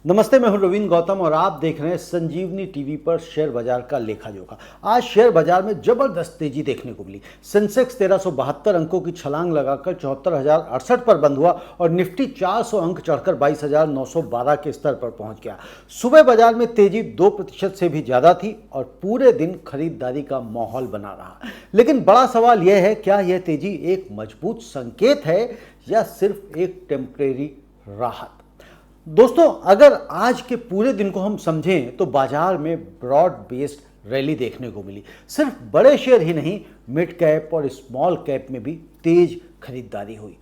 नमस्ते, मैं हूं रवीन गौतम और आप देख रहे हैं संजीवनी टीवी पर शेयर बाजार का लेखा जोखा। आज शेयर बाजार में जबरदस्त तेजी देखने को मिली। सेंसेक्स 1372 अंकों की छलांग लगाकर 74,068 पर बंद हुआ और निफ्टी 400 अंक चढ़कर 22,912 के स्तर पर पहुंच गया। सुबह बाजार में तेजी 2% से भी ज्यादा थी और पूरे दिन खरीदारी का माहौल बना रहा। लेकिन बड़ा सवाल यह है, क्या यह तेजी एक मजबूत संकेत है या सिर्फ एक टेम्परेरी राहत? दोस्तों, अगर आज के पूरे दिन को हम समझें तो बाजार में ब्रॉड बेस्ड रैली देखने को मिली। सिर्फ बड़े शेयर ही नहीं, मिड कैप और स्मॉल कैप में भी तेज खरीदारी हुई।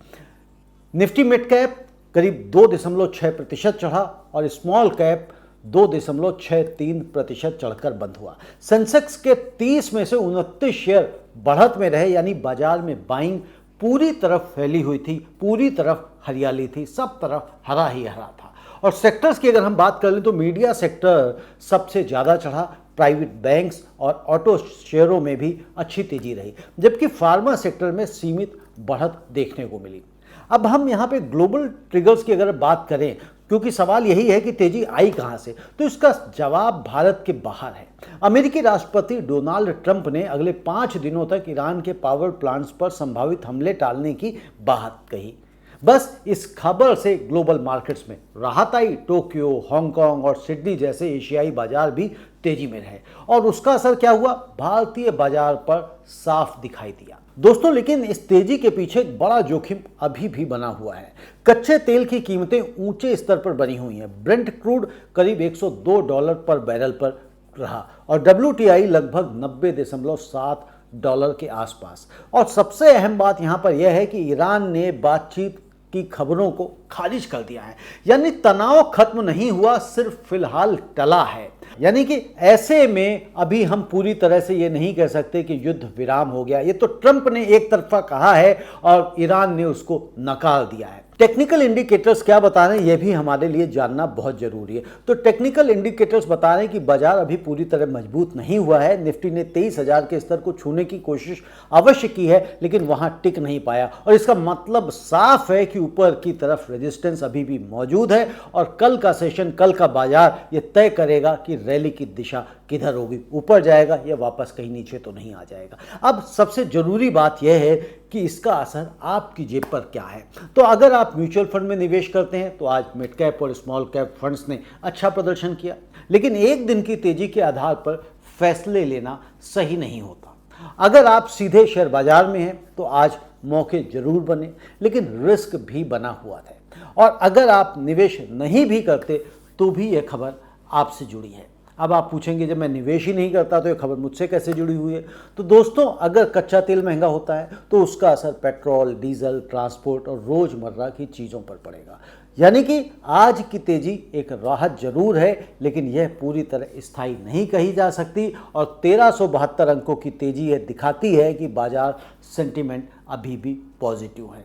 निफ्टी मिड कैप करीब 2.6% चढ़ा और स्मॉल कैप 2.63% चढ़कर बंद हुआ। सेंसेक्स के 30 में से 29 शेयर बढ़त में रहे, यानी बाजार में बाइंग पूरी तरफ फैली हुई थी, पूरी तरफ हरियाली थी, सब तरफ हरा ही हरा था। और सेक्टर्स की अगर हम बात कर लें तो मीडिया सेक्टर सबसे ज़्यादा चढ़ा, प्राइवेट बैंक्स और ऑटो शेयरों में भी अच्छी तेजी रही, जबकि फार्मा सेक्टर में सीमित बढ़त देखने को मिली। अब हम यहाँ पे ग्लोबल ट्रिगर्स की अगर बात करें, क्योंकि सवाल यही है कि तेजी आई कहाँ से, तो इसका जवाब भारत के बाहर है। अमेरिकी राष्ट्रपति डोनाल्ड ट्रंप ने अगले 5 दिनों तक ईरान के पावर प्लांट्स पर संभावित हमले टालने की बात कही। बस इस खबर से ग्लोबल मार्केट्स में राहत आई। टोक्यो, हांगकांग और सिडनी जैसे एशियाई बाजार भी तेजी में रहे और उसका असर क्या हुआ, भारतीय बाजार पर साफ दिखाई दिया। दोस्तों, लेकिन इस तेजी के पीछे एक बड़ा जोखिम अभी भी बना हुआ है। कच्चे तेल की कीमतें ऊंचे स्तर पर बनी हुई हैं। ब्रेंट क्रूड करीब $102 पर बैरल पर रहा और WTI लगभग $90.7 के आसपास। और सबसे अहम बात यहां पर यह है कि ईरान ने बातचीत की खबरों को खारिज कर दिया है, यानी तनाव खत्म नहीं हुआ, सिर्फ फिलहाल टला है। यानी कि ऐसे में अभी हम पूरी तरह से ये नहीं कह सकते कि युद्ध विराम हो गया। ये तो ट्रंप ने एक तरफा कहा है और ईरान ने उसको नकार दिया है। टेक्निकल इंडिकेटर्स क्या बता रहे हैं, यह भी हमारे लिए जानना बहुत जरूरी है। तो टेक्निकल इंडिकेटर्स बता रहे हैं कि बाजार अभी पूरी तरह मजबूत नहीं हुआ है। निफ्टी ने 23,000 के स्तर को छूने की कोशिश अवश्य की है, लेकिन वहां टिक नहीं पाया और इसका मतलब साफ है कि ऊपर की तरफ रेजिस्टेंस अभी भी मौजूद है और कल का सेशन, कल का बाजार ये तय करेगा कि रैली की दिशा किधर होगी, ऊपर जाएगा या वापस कहीं नीचे तो नहीं आ जाएगा। अब सबसे जरूरी बात यह है कि इसका असर आपकी जेब पर क्या है। तो अगर आप म्यूचुअल फंड में निवेश करते हैं तो आज मिड कैप और स्मॉल कैप फंड्स ने अच्छा प्रदर्शन किया, लेकिन एक दिन की तेजी के आधार पर फैसले लेना सही नहीं होता। अगर आप सीधे शेयर बाजार में हैं तो आज मौके जरूर बने, लेकिन रिस्क भी बना हुआ है। और अगर आप निवेश नहीं भी करते तो भी यह खबर आपसे जुड़ी है। अब आप पूछेंगे, जब मैं निवेश ही नहीं करता तो ये खबर मुझसे कैसे जुड़ी हुई है? तो दोस्तों, अगर कच्चा तेल महंगा होता है तो उसका असर पेट्रोल, डीजल, ट्रांसपोर्ट और रोजमर्रा की चीज़ों पर पड़ेगा। यानी कि आज की तेजी एक राहत जरूर है, लेकिन यह पूरी तरह स्थायी नहीं कही जा सकती और 1372 अंकों की तेजी यह दिखाती है कि बाजार सेंटिमेंट अभी भी पॉजिटिव है,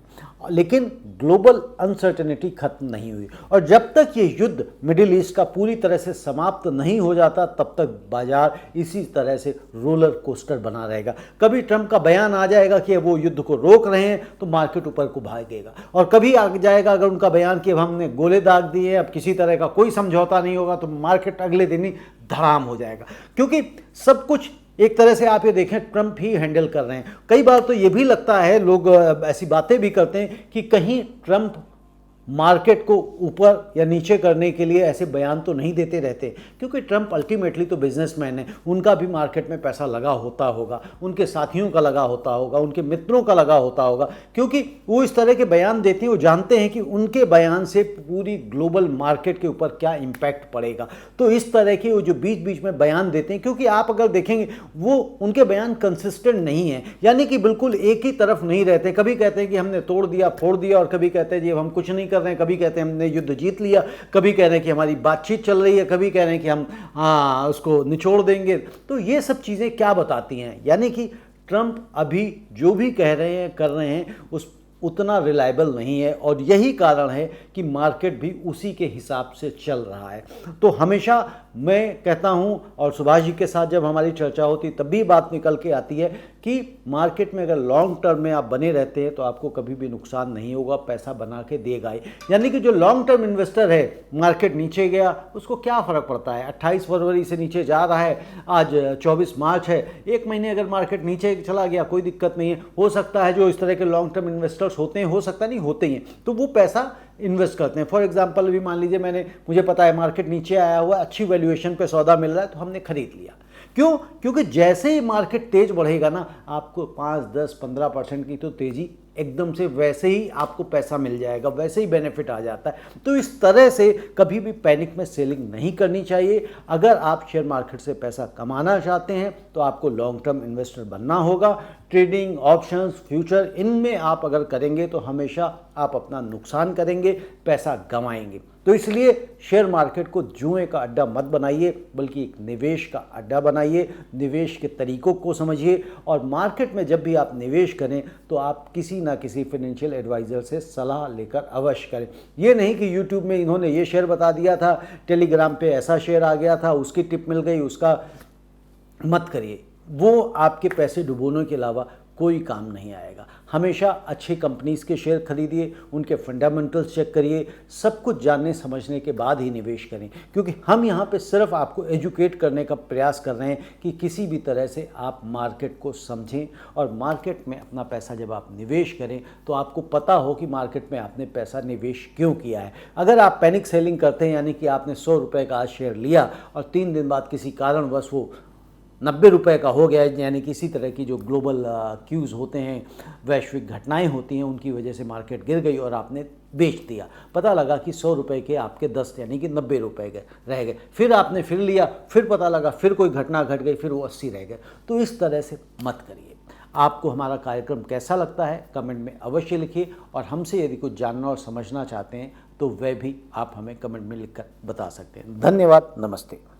लेकिन ग्लोबल अनसर्टेनिटी खत्म नहीं हुई और जब तक ये युद्ध मिडिल ईस्ट का पूरी तरह से समाप्त नहीं हो जाता तब तक बाजार इसी तरह से रोलर कोस्टर बना रहेगा। कभी ट्रंप का बयान आ जाएगा कि वो युद्ध को रोक रहे हैं तो मार्केट ऊपर को भागेगा, और कभी आ जाएगा अगर उनका बयान कि अब हमने गोले दाग दिए, अब किसी तरह का कोई समझौता नहीं होगा, तो मार्केट अगले दिन ही धड़ाम हो जाएगा। क्योंकि सब कुछ एक तरह से आप ये देखें ट्रंप ही हैंडल कर रहे हैं। कई बार तो ये भी लगता है, लोग ऐसी बातें भी करते हैं कि कहीं ट्रंप मार्केट को ऊपर या नीचे करने के लिए ऐसे बयान तो नहीं देते रहते, क्योंकि ट्रंप अल्टीमेटली तो बिजनेसमैन है। उनका भी मार्केट में पैसा लगा होता होगा, उनके साथियों का लगा होता होगा, उनके मित्रों का लगा होता होगा, क्योंकि वो इस तरह के बयान देते हैं। वो जानते हैं कि उनके बयान से पूरी ग्लोबल मार्केट के ऊपर क्या इम्पैक्ट पड़ेगा। तो इस तरह के वो जो बीच बीच में बयान देते हैं, क्योंकि आप अगर देखेंगे वो उनके बयान कंसिस्टेंट नहीं है, यानी कि बिल्कुल एक ही तरफ नहीं रहते। कभी कहते हैं कि हमने तोड़ दिया, फोड़ दिया, और कभी कहते हैं जी हम कुछ नहीं कर रहे हैं, कभी कहते हैं हमने युद्ध जीत लिया, कभी कह रहे हैं कि हमारी बातचीत चल रही है, कभी कह रहे हैं कि हम उसको निचोड़ देंगे। तो ये सब चीज़ें क्या बताती हैं? यानी कि ट्रंप अभी जो भी कह रहे हैं, कर रहे हैं, उस उतना रिलायबल नहीं है और यही कारण है कि मार्केट भी उसी के हिसाब से चल रहा है। तो हमेशा मैं कहता हूं, और सुभाष जी के साथ जब हमारी चर्चा होती तब भी बात निकल के आती है कि मार्केट में अगर लॉन्ग टर्म में आप बने रहते हैं तो आपको कभी भी नुकसान नहीं होगा, पैसा बना के देगा ही। यानी कि जो लॉन्ग टर्म इन्वेस्टर है, मार्केट नीचे गया उसको क्या फ़र्क पड़ता है, 28 फरवरी से नीचे जा रहा है, आज 24 मार्च है, एक महीने अगर मार्केट नीचे चला गया कोई दिक्कत नहीं है। हो सकता है जो इस तरह के लॉन्ग टर्म इन्वेस्टर्स होते हैं, हो सकता नहीं होते ही हैं, तो वो पैसा इन्वेस्ट करते हैं। फॉर एग्जांपल अभी मान लीजिए मुझे पता है मार्केट नीचे आया हुआ, अच्छी वैल्यूएशन पे सौदा मिल रहा है तो हमने खरीद लिया। क्यों? क्योंकि जैसे ही मार्केट तेज बढ़ेगा ना, आपको 5, 10, 15% की तो तेजी एकदम से वैसे ही आपको पैसा मिल जाएगा, वैसे ही बेनिफिट आ जाता है। तो इस तरह से कभी भी पैनिक में सेलिंग नहीं करनी चाहिए। अगर आप शेयर मार्केट से पैसा कमाना चाहते हैं तो आपको लॉन्ग टर्म इन्वेस्टर बनना होगा। ट्रेडिंग, ऑप्शंस, फ्यूचर, इनमें आप अगर करेंगे तो हमेशा आप अपना नुकसान करेंगे, पैसा गंवाएंगे। तो इसलिए शेयर मार्केट को जुए का अड्डा मत बनाइए, बल्कि एक निवेश का अड्डा बनाइए। निवेश के तरीकों को समझिए और मार्केट में जब भी आप निवेश करें तो आप किसी ना किसी फाइनेंशियल एडवाइज़र से सलाह लेकर अवश्य करें। ये नहीं कि यूट्यूब में इन्होंने ये शेयर बता दिया था, टेलीग्राम पे ऐसा शेयर आ गया था, उसकी टिप मिल गई, उसका मत करिए। वो आपके पैसे डुबोने के अलावा कोई काम नहीं आएगा। हमेशा अच्छी कंपनीज़ के शेयर खरीदिए, उनके फंडामेंटल्स चेक करिए, सब कुछ जानने समझने के बाद ही निवेश करें। क्योंकि हम यहाँ पे सिर्फ आपको एजुकेट करने का प्रयास कर रहे हैं कि किसी भी तरह से आप मार्केट को समझें और मार्केट में अपना पैसा जब आप निवेश करें तो आपको पता हो कि मार्केट में आपने पैसा निवेश क्यों किया है। अगर आप पैनिक सेलिंग करते हैं, यानी कि आपने 100 रुपये का आज शेयर लिया और 3 दिन बाद किसी कारणवश वो 90 रुपये का हो गया, यानी कि इसी तरह की जो ग्लोबल क्यूज़ होते हैं, वैश्विक घटनाएं होती हैं, उनकी वजह से मार्केट गिर गई और आपने बेच दिया, पता लगा कि 100 रुपये के आपके 10 यानी कि 90 रुपये रह गए, फिर आपने फिर लिया, फिर पता लगा फिर कोई घटना घट गई, फिर वो 80 रह गए। तो इस तरह से मत करिए। आपको हमारा कार्यक्रम कैसा लगता है कमेंट में अवश्य लिखिए और हमसे यदि कुछ जानना और समझना चाहते हैं तो वह भी आप हमें कमेंट में लिखकर बता सकते हैं। धन्यवाद, नमस्ते।